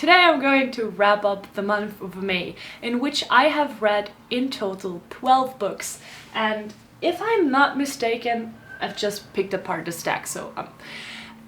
Today I'm going to wrap up the month of May, in which I have read in total 12 books, and if I'm not mistaken, I've just picked apart the stack, so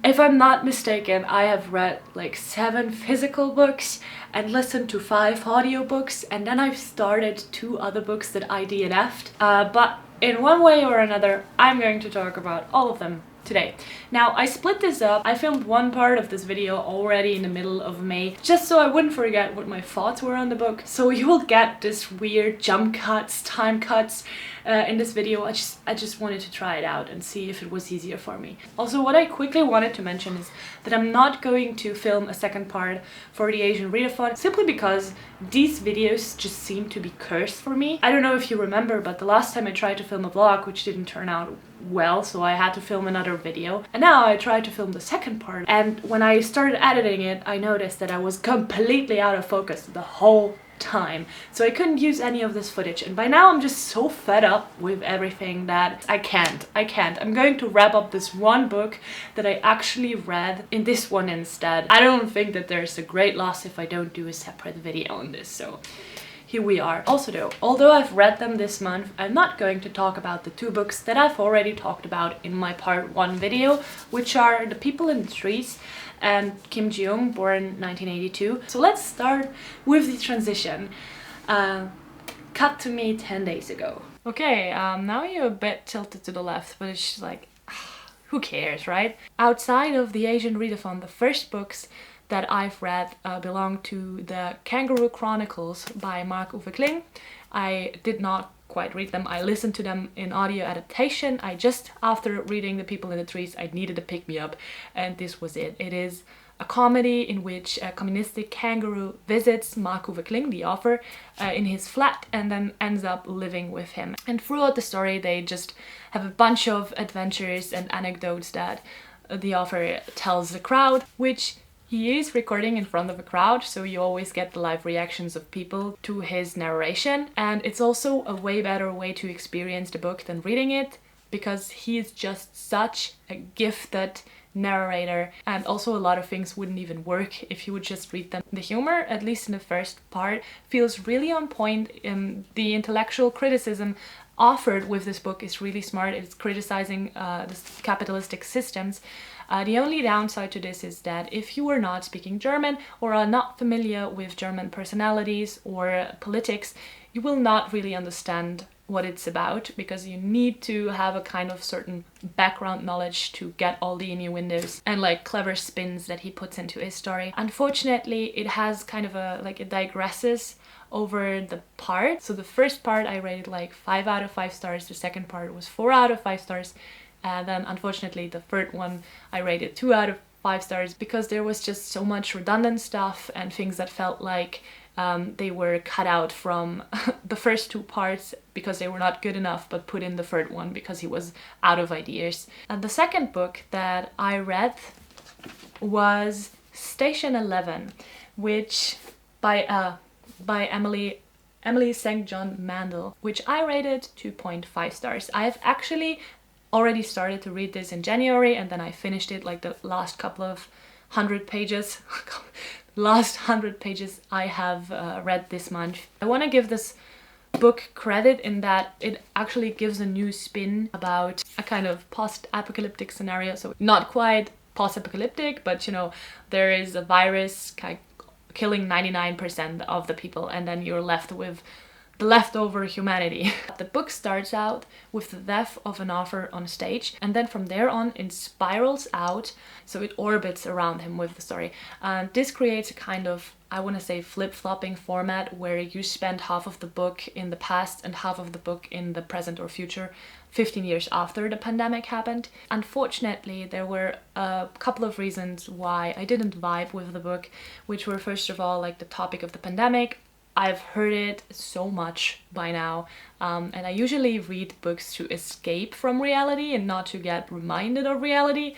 if I'm not mistaken, I have read like 7 physical books and listened to 5 audiobooks, and then I've started 2 other books that I DNF'd, but in one way or another, I'm going to talk about all of them today. Now, I split this up. I filmed one part of this video already in the middle of May, just so I wouldn't forget what my thoughts were on the book. So you will get this weird jump cuts, time cuts in this video. I just wanted to try it out and see if it was easier for me. Also, what I quickly wanted to mention is that I'm not going to film a second part for the Asian readathon, simply because these videos just seem to be cursed for me. I don't know if you remember, but the last time I tried to film a vlog, which didn't turn out well, so I had to film another video, and now I tried to film the second part, and when I started editing it, I noticed that I was completely out of focus the whole time, so I couldn't use any of this footage, and by now I'm just so fed up with everything that I can't. I'm going to wrap up this one book that I actually read in this one instead. I don't think that there's a great loss if I don't do a separate video on this, so here we are. Also though, although I've read them this month, I'm not going to talk about the 2 books that I've already talked about in my part 1 video, which are The People in the Trees and Kim Ji-young, born 1982. So let's start with the transition. Cut to me 10 days ago. Okay, now you're a bit tilted to the left, but it's just like, who cares, right? Outside of the Asian readathon, the first books that I've read belong to the Kangaroo Chronicles by Marc-Uwe Kling. I did not quite read them. I listened to them in audio adaptation. After reading The People in the Trees, I needed a pick-me-up, and this was it. It is a comedy in which a communistic kangaroo visits Marc-Uwe Kling, the author, in his flat and then ends up living with him. And throughout the story, they just have a bunch of adventures and anecdotes that the author tells the crowd, which he is recording in front of a crowd, so you always get the live reactions of people to his narration. And it's also a way better way to experience the book than reading it, because he is just such a gifted narrator, and also a lot of things wouldn't even work if you would just read them. The humor, at least in the first part, feels really on point. The intellectual criticism offered with this book is really smart. It's criticizing the capitalistic systems. The only downside to this is that if you are not speaking German or are not familiar with German personalities or politics, you will not really understand what it's about, because you need to have a kind of certain background knowledge to get all the innuendos and like clever spins that he puts into his story. Unfortunately, it has kind of it digresses over the part. So the first part I rated like 5 out of 5 stars, the second part was 4 out of 5 stars, and then unfortunately the third one I rated 2 out of 5 stars, because there was just so much redundant stuff and things that felt like they were cut out from the first 2 parts because they were not good enough, but put in the third one because he was out of ideas. And the second book that I read was Station 11, which by Emily St. John Mandel, which I rated 2.5 stars. I've actually already started to read this in January, and then I finished it like the last couple of 100 pages. Last 100 pages I have read this month. I want to give this book credit in that it actually gives a new spin about a kind of post-apocalyptic scenario. So not quite post-apocalyptic, but you know, there is a virus killing 99% of the people, and then you're left with the leftover humanity. The book starts out with the death of an author on stage, and then from there on it spirals out, so it orbits around him with the story. And this creates a kind of, I want to say, flip-flopping format where you spend half of the book in the past and half of the book in the present or future, 15 years after the pandemic happened. Unfortunately, there were a couple of reasons why I didn't vibe with the book, which were first of all like the topic of the pandemic. I've heard it so much by now, and I usually read books to escape from reality and not to get reminded of reality.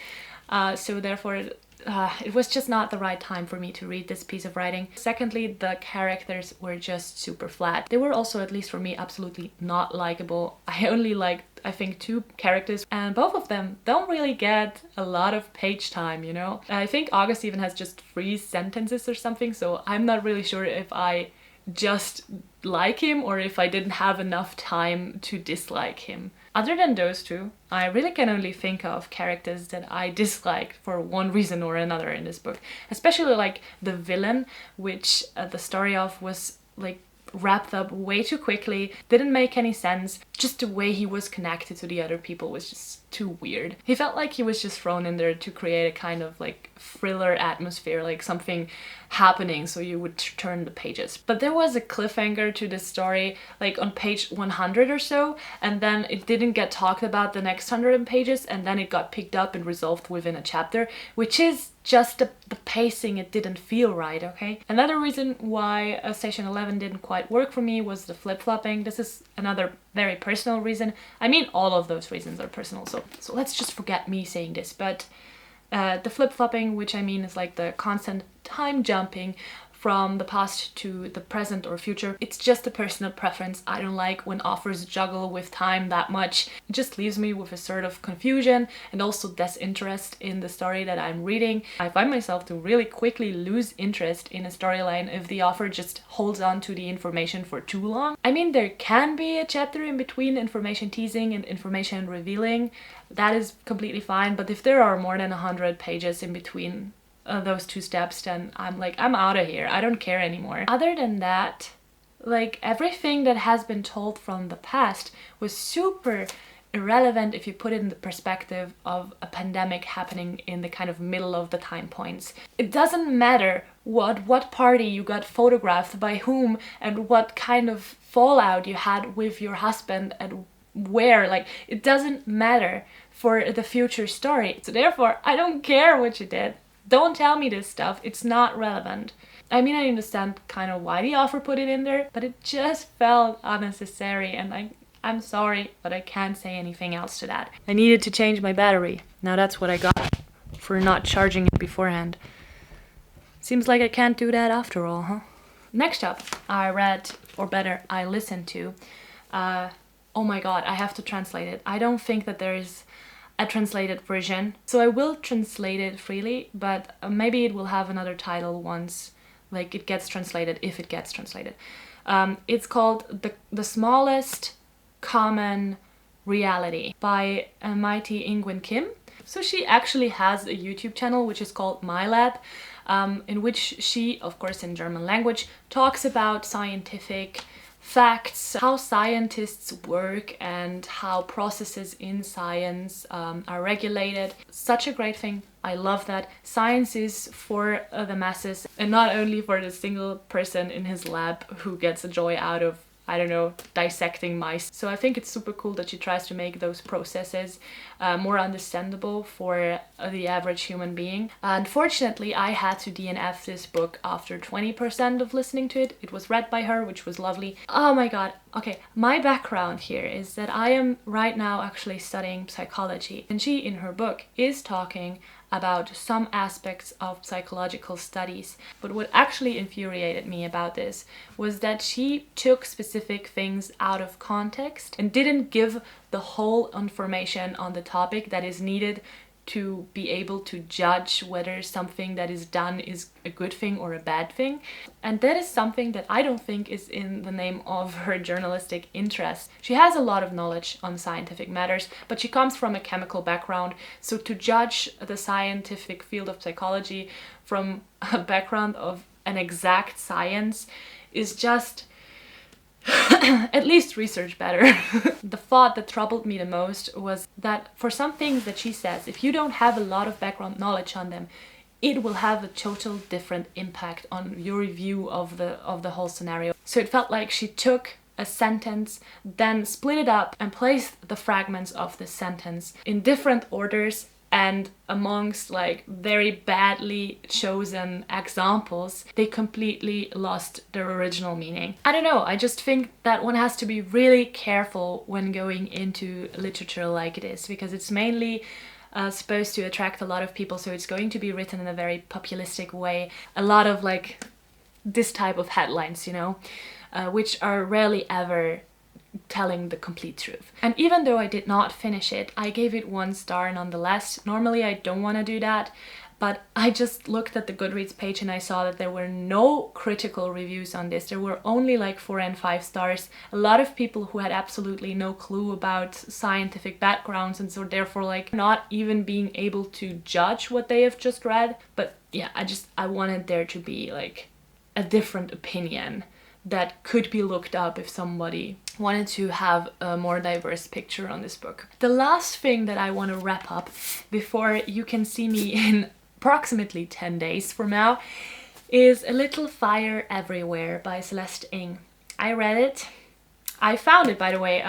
So therefore, it was just not the right time for me to read this piece of writing. Secondly, the characters were just super flat. They were also, at least for me, absolutely not likable. I only liked, I think, 2 characters, and both of them don't really get a lot of page time, you know? I think August even has just 3 sentences or something, so I'm not really sure if I just like him or if I didn't have enough time to dislike him. Other than those 2, I really can only think of characters that I disliked for one reason or another in this book. Especially like the villain, which the story of was like wrapped up way too quickly, didn't make any sense. Just the way he was connected to the other people was just too weird. He felt like he was just thrown in there to create a kind of like thriller atmosphere, like something happening so you would turn the pages. But there was a cliffhanger to this story like on page 100 or so, and then it didn't get talked about the next 100 pages, and then it got picked up and resolved within a chapter, which is just the pacing. It didn't feel right, okay? Another reason why Station 11 didn't quite work for me was the flip-flopping. This is another very personal reason. I mean, all of those reasons are personal, so let's just forget me saying this, but the flip-flopping, which I mean is like the constant time jumping from the past to the present or future. It's just a personal preference. I don't like when authors juggle with time that much. It just leaves me with a sort of confusion and also disinterest in the story that I'm reading. I find myself to really quickly lose interest in a storyline if the author just holds on to the information for too long. I mean, there can be a chapter in between information teasing and information revealing. That is completely fine, but if there are more than 100 pages in between those 2 steps, then I'm like, I'm out of here. I don't care anymore. Other than that, like everything that has been told from the past was super irrelevant if you put it in the perspective of a pandemic happening in the kind of middle of the time points. It doesn't matter what party you got photographed by whom and what kind of fallout you had with your husband and where, like it doesn't matter for the future story. So therefore, I don't care what you did. Don't tell me this stuff, it's not relevant. I mean, I understand kind of why the author put it in there, but it just felt unnecessary, and I'm sorry, but I can't say anything else to that. I needed to change my battery. Now that's what I got for not charging it beforehand. Seems like I can't do that after all, huh? Next up, I read, or better, I listened to, oh my god, I have to translate it. I don't think that there is a translated version, so I will translate it freely, but maybe it will have another title once like it gets translated, if it gets translated. It's called The Smallest Common Reality by Mai Thi Nguyen-Kim. So she actually has a YouTube channel which is called My Lab, in which she, of course in German language, talks about scientific facts, how scientists work and how processes in science are regulated. Such a great thing. I love that. Science is for the masses and not only for the single person in his lab who gets a joy out of, I don't know, dissecting mice. So I think it's super cool that she tries to make those processes more understandable for the average human being. Unfortunately, I had to DNF this book after 20% of listening to it. It was read by her, which was lovely. Oh my god. Okay, my background here is that I am right now actually studying psychology, and she in her book is talking about some aspects of psychological studies. But what actually infuriated me about this was that she took specific things out of context and didn't give the whole information on the topic that is needed to be able to judge whether something that is done is a good thing or a bad thing. And that is something that I don't think is in the name of her journalistic interest. She has a lot of knowledge on scientific matters, but she comes from a chemical background, so to judge the scientific field of psychology from a background of an exact science is just at least research better. The thought that troubled me the most was that for some things that she says, if you don't have a lot of background knowledge on them, it will have a total different impact on your review of the whole scenario. So it felt like she took a sentence, then split it up and placed the fragments of the sentence in different orders, and amongst like very badly chosen examples, they completely lost their original meaning. I don't know, I just think that one has to be really careful when going into literature like this, because it's mainly supposed to attract a lot of people, so it's going to be written in a very populistic way. A lot of like this type of headlines, you know, which are rarely ever telling the complete truth. And even though I did not finish it, I gave it 1 star nonetheless. Normally I don't want to do that, but I just looked at the Goodreads page and I saw that there were no critical reviews on this. There were only like 4 and 5 stars. A lot of people who had absolutely no clue about scientific backgrounds, and so therefore like not even being able to judge what they have just read. But yeah, I wanted there to be like a different opinion that could be looked up if somebody wanted to have a more diverse picture on this book. The last thing that I want to wrap up before you can see me in approximately 10 days from now is A Little Fire Everywhere by Celeste Ng. I read it. I found it, by the way,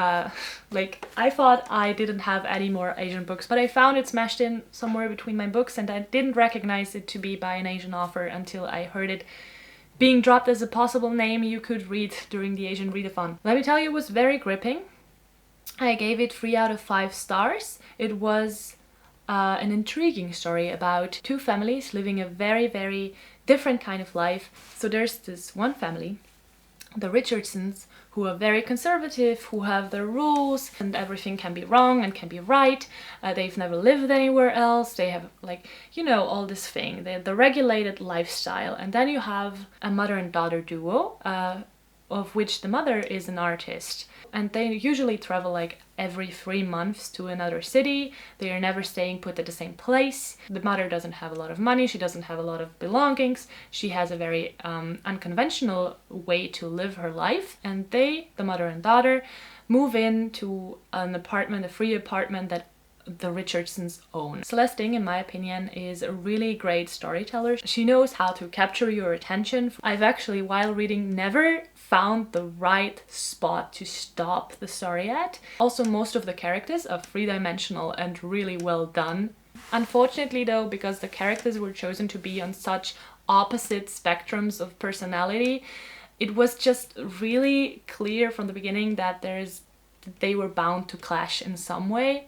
like I thought I didn't have any more Asian books, but I found it smashed in somewhere between my books, and I didn't recognize it to be by an Asian author until I heard it being dropped as a possible name you could read during the Asian Readathon. Let me tell you, it was very gripping. I gave it 3 out of 5 stars. It was an intriguing story about 2 families living a very, very different kind of life. So there's this one family, the Richardsons, who are very conservative, who have their rules, and everything can be wrong and can be right. They've never lived anywhere else. They have, like, you know, all this thing, the regulated lifestyle. And then you have a mother and daughter duo, of which the mother is an artist. And they usually travel like every 3 months to another city. They are never staying put at the same place. The mother doesn't have a lot of money. She doesn't have a lot of belongings. She has a very unconventional way to live her life. And they, the mother and daughter, move into an apartment, a free apartment that the Richardsons own. Celeste Ng, in my opinion, is a really great storyteller. She knows how to capture your attention. I've actually, while reading, never found the right spot to stop the story at. Also, most of the characters are 3-dimensional and really well done. Unfortunately though, because the characters were chosen to be on such opposite spectrums of personality, it was just really clear from the beginning that they were bound to clash in some way.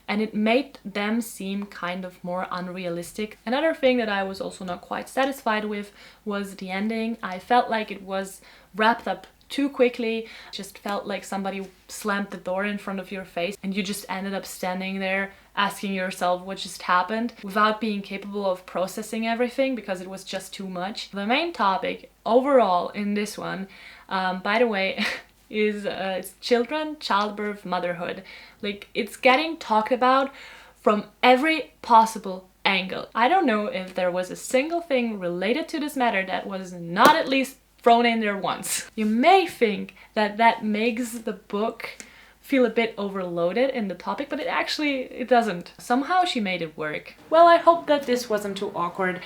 And it made them seem kind of more unrealistic. Another thing that I was also not quite satisfied with was the ending. I felt like it was wrapped up too quickly. It just felt like somebody slammed the door in front of your face and you just ended up standing there asking yourself what just happened without being capable of processing everything because it was just too much. The main topic overall in this one, by the way, is it's children, childbirth, motherhood. Like, it's getting talked about from every possible angle. I don't know if there was a single thing related to this matter that was not at least thrown in there once. You may think that that makes the book feel a bit overloaded in the topic, but it doesn't. Somehow she made it work. Well, I hope that this wasn't too awkward.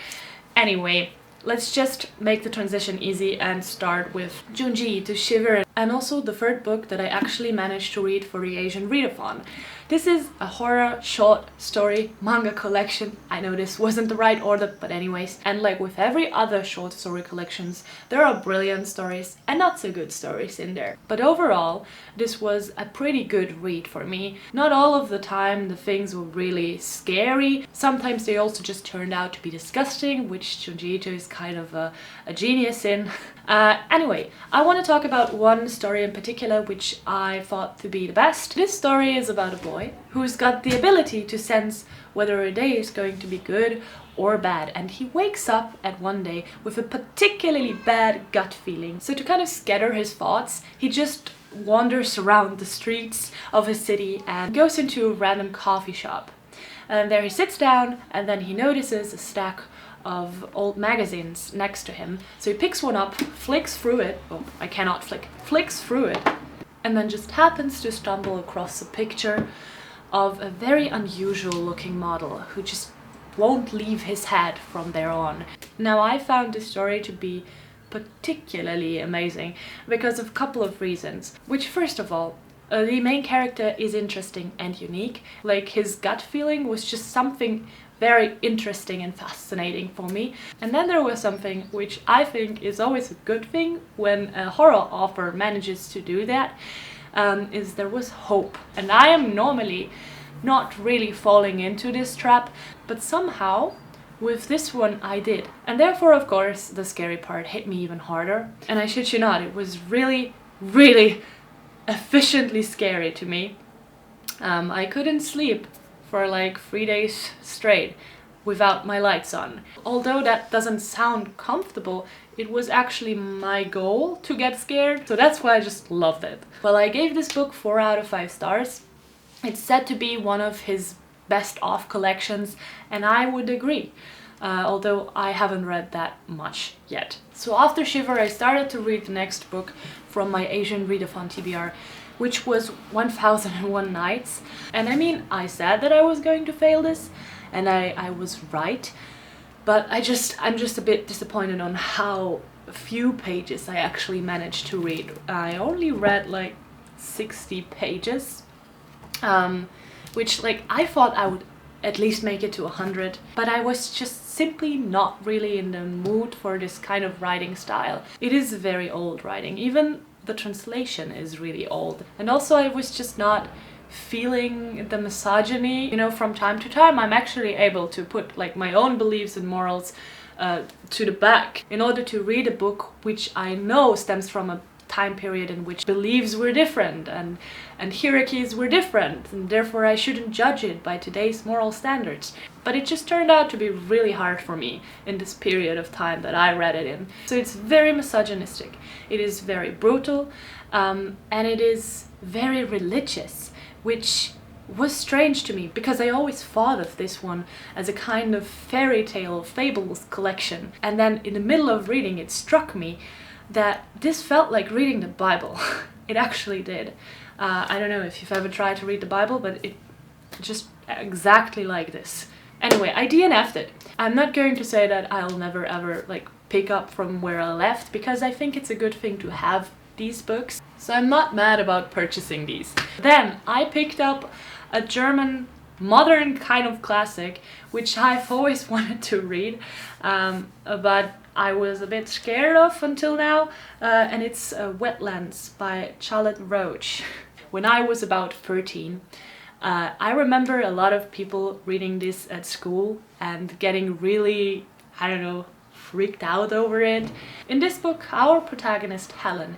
Anyway, let's just make the transition easy and start with Junji to Shiver It, and also the 3rd book that I actually managed to read for the Asian Readathon. This is a horror short story manga collection. I know this wasn't the right order, but anyways. And like with every other short story collections, there are brilliant stories and not so good stories in there. But overall, this was a pretty good read for me. Not all of the time the things were really scary. Sometimes they also just turned out to be disgusting, which Junji is kind of a genius in. Anyway, I want to talk about one story in particular which I thought to be the best. This story is about a boy who's got the ability to sense whether a day is going to be good or bad, and he wakes up at one day with a particularly bad gut feeling. So to kind of scatter his thoughts, he just wanders around the streets of his city and goes into a random coffee shop. And there he sits down, and then he notices a stack of old magazines next to him. So he picks one up, flicks through it, oh, I cannot flicks through it, and then just happens to stumble across a picture of a very unusual looking model who just won't leave his head from there on. Now, I found this story to be particularly amazing because of a couple of reasons, which first of all, the main character is interesting and unique. Like, his gut feeling was just something very interesting and fascinating for me. And then there was something which I think is always a good thing when a horror author manages to do that, is there was hope. And I am normally not really falling into this trap, but somehow with this one I did. And therefore, of course, the scary part hit me even harder. And I shit you not, it was really, really efficiently scary to me. I couldn't sleep for like 3 days straight without my lights on. Although that doesn't sound comfortable, it was actually my goal to get scared, so that's why I just loved it. Well, I gave this book 4 out of 5 stars. It's said to be one of his best of collections, and I would agree, although I haven't read that much yet. So after Shiver, I started to read the next book from my Asian readathon TBR, which was 1001 Nights. And I mean, I said that I was going to fail this, and I was right, but I'm just a bit disappointed on how few pages I actually managed to read. I only read like 60 pages, which like I thought I would at least make it to 100, but I was just simply not really in the mood for this kind of writing style. It is very old writing, even the translation is really old, and also I was just not feeling the misogyny. You know, from time to time I'm actually able to put like my own beliefs and morals to the back in order to read a book which I know stems from a time period in which beliefs were different and hierarchies were different, and therefore I shouldn't judge it by today's moral standards. But it just turned out to be really hard for me in this period of time that I read it in. So it's very misogynistic, it is very brutal, and it is very religious, which was strange to me because I always thought of this one as a kind of fairy tale fables collection, and then in the middle of reading it struck me that this felt like reading the Bible. It actually did. I don't know if you've ever tried to read the Bible, but it just exactly like this. Anyway, I DNF'd it. I'm not going to say that I'll never ever like pick up from where I left, because I think it's a good thing to have these books, so I'm not mad about purchasing these. Then I picked up a German modern kind of classic, which I've always wanted to read, but I was a bit scared of until now, and it's Wetlands by Charlotte Roche. When I was about 13, I remember a lot of people reading this at school and getting really, I don't know, freaked out over it. In this book, our protagonist Helen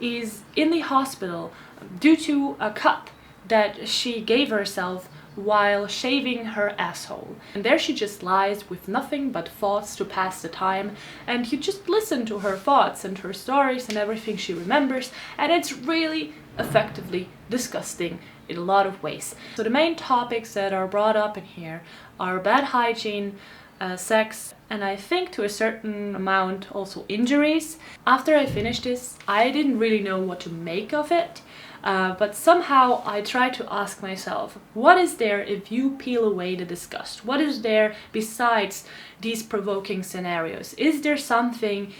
is in the hospital due to a cut that she gave herself while shaving her asshole. And there she just lies with nothing but thoughts to pass the time, and you just listen to her thoughts and her stories and everything she remembers, and it's really effectively disgusting in a lot of ways. So the main topics that are brought up in here are bad hygiene, sex, and I think to a certain amount also injuries. After I finished this, I didn't really know what to make of it, but somehow I tried to ask myself, what is there if you peel away the disgust? What is there besides these provoking scenarios? Is there something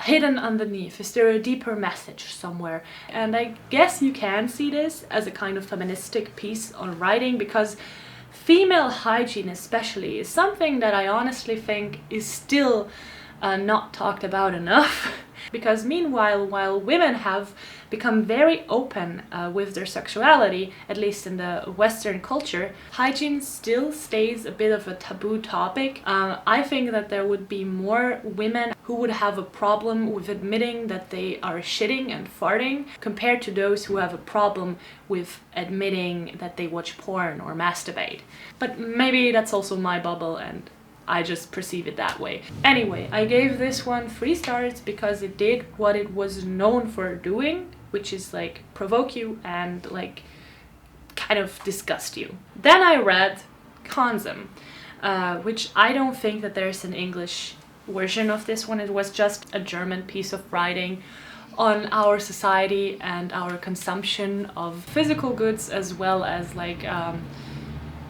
hidden underneath? Is there a deeper message somewhere? And I guess you can see this as a kind of feministic piece on writing, because female hygiene especially is something that I honestly think is still not talked about enough. Because meanwhile, while women have become very open with their sexuality, at least in the Western culture, hygiene still stays a bit of a taboo topic. I think that there would be more women who would have a problem with admitting that they are shitting and farting compared to those who have a problem with admitting that they watch porn or masturbate. But maybe that's also my bubble and I just perceive it that way. Anyway, I gave this one 3 stars because it did what it was known for doing, which is like provoke you and like kind of disgust you. Then I read Konsum, which I don't think that there's an English version of this one. It was just a German piece of writing on our society and our consumption of physical goods as well as like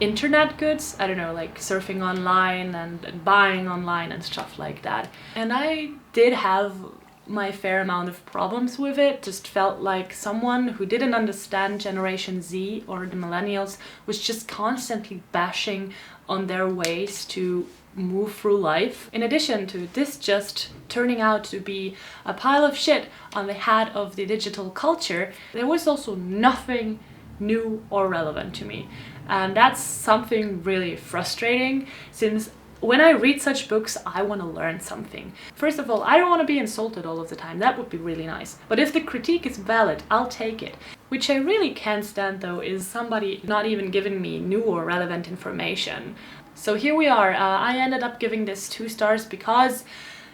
internet goods. I don't know, like surfing online and buying online and stuff like that. And I did have my fair amount of problems with it. Just felt like someone who didn't understand Generation Z or the millennials was just constantly bashing on their ways to move through life. In addition to this just turning out to be a pile of shit on the hat of the digital culture, there was also nothing new or relevant to me. And that's something really frustrating, since when I read such books, I want to learn something. First of all, I don't want to be insulted all of the time. That would be really nice. But if the critique is valid, I'll take it. Which I really can't stand, though, is somebody not even giving me new or relevant information. So here we are. I ended up giving this 2 stars because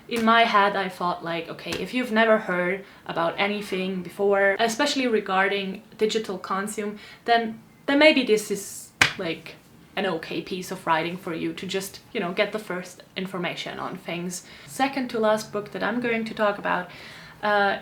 in my head I thought, like, okay, if you've never heard about anything before, especially regarding digital consume, then maybe this is like an okay piece of writing for you to just, you know, get the first information on things. Second to last book that I'm going to talk about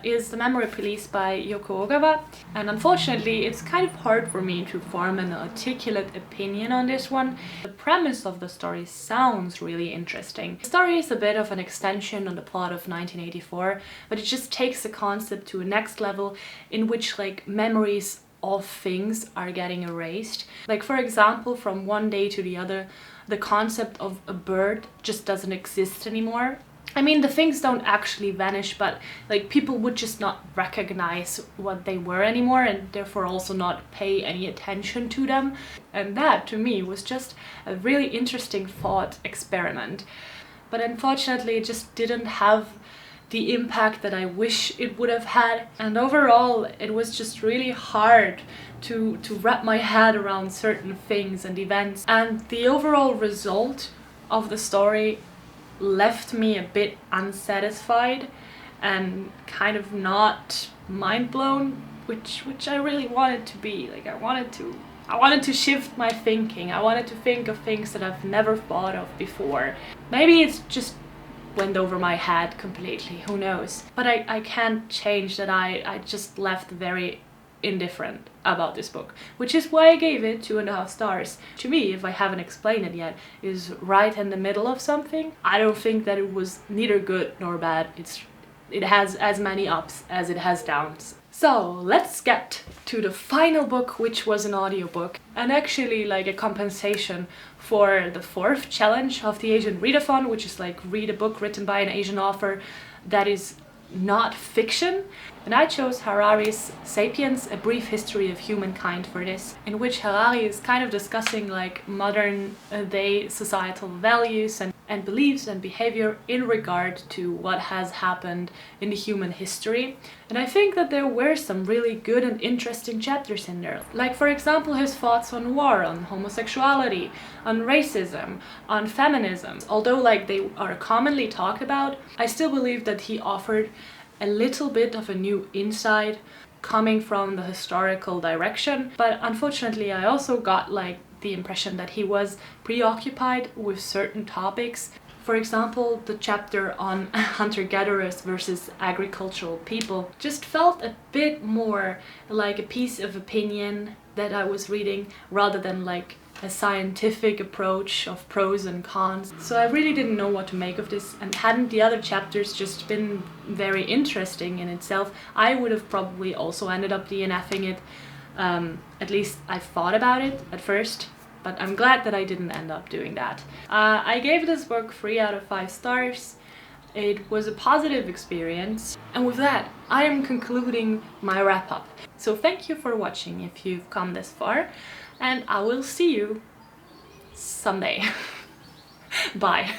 is The Memory Police by Yoko Ogawa. And unfortunately, it's kind of hard for me to form an articulate opinion on this one. The premise of the story sounds really interesting. The story is a bit of an extension on the plot of 1984, but it just takes the concept to a next level in which, like, memories of things are getting erased. Like, for example, from one day to the other, the concept of a bird just doesn't exist anymore. I mean, the things don't actually vanish, but like people would just not recognize what they were anymore, and therefore also not pay any attention to them. And that, to me, was just a really interesting thought experiment. But unfortunately, it just didn't have the impact that I wish it would have had. And overall, it was just really hard to wrap my head around certain things and events. And the overall result of the story left me a bit unsatisfied and kind of not mind blown, which I really wanted to be. Like, I wanted to shift my thinking. I wanted to think of things that I've never thought of before. Maybe it's just went over my head completely, who knows. But I can't change that I just left very indifferent about this book, which is why I gave it 2.5 stars. To me, if I haven't explained it yet, is right in the middle of something. I don't think that it was neither good nor bad. It has as many ups as it has downs. So let's get to the final book, which was an audiobook, and actually like a compensation for the 4th challenge of the Asian Readathon, which is like read a book written by an Asian author that is not fiction. And I chose Harari's Sapiens, A Brief History of Humankind for this, in which Harari is kind of discussing like modern day societal values and beliefs and behavior in regard to what has happened in the human history. And I think that there were some really good and interesting chapters in there. Like, for example, his thoughts on war, on homosexuality, on racism, on feminism. Although like they are commonly talked about, I still believe that he offered a little bit of a new insight coming from the historical direction. But unfortunately, I also got like the impression that he was preoccupied with certain topics. For example, the chapter on hunter-gatherers versus agricultural people just felt a bit more like a piece of opinion that I was reading, rather than like a scientific approach of pros and cons. So I really didn't know what to make of this, and hadn't the other chapters just been very interesting in itself, I would have probably also ended up DNFing it. At least I thought about it at first, but I'm glad that I didn't end up doing that. I gave this book 3 out of 5 stars. It was a positive experience, and with that I am concluding my wrap-up. So thank you for watching if you've come this far, and I will see you someday. Bye.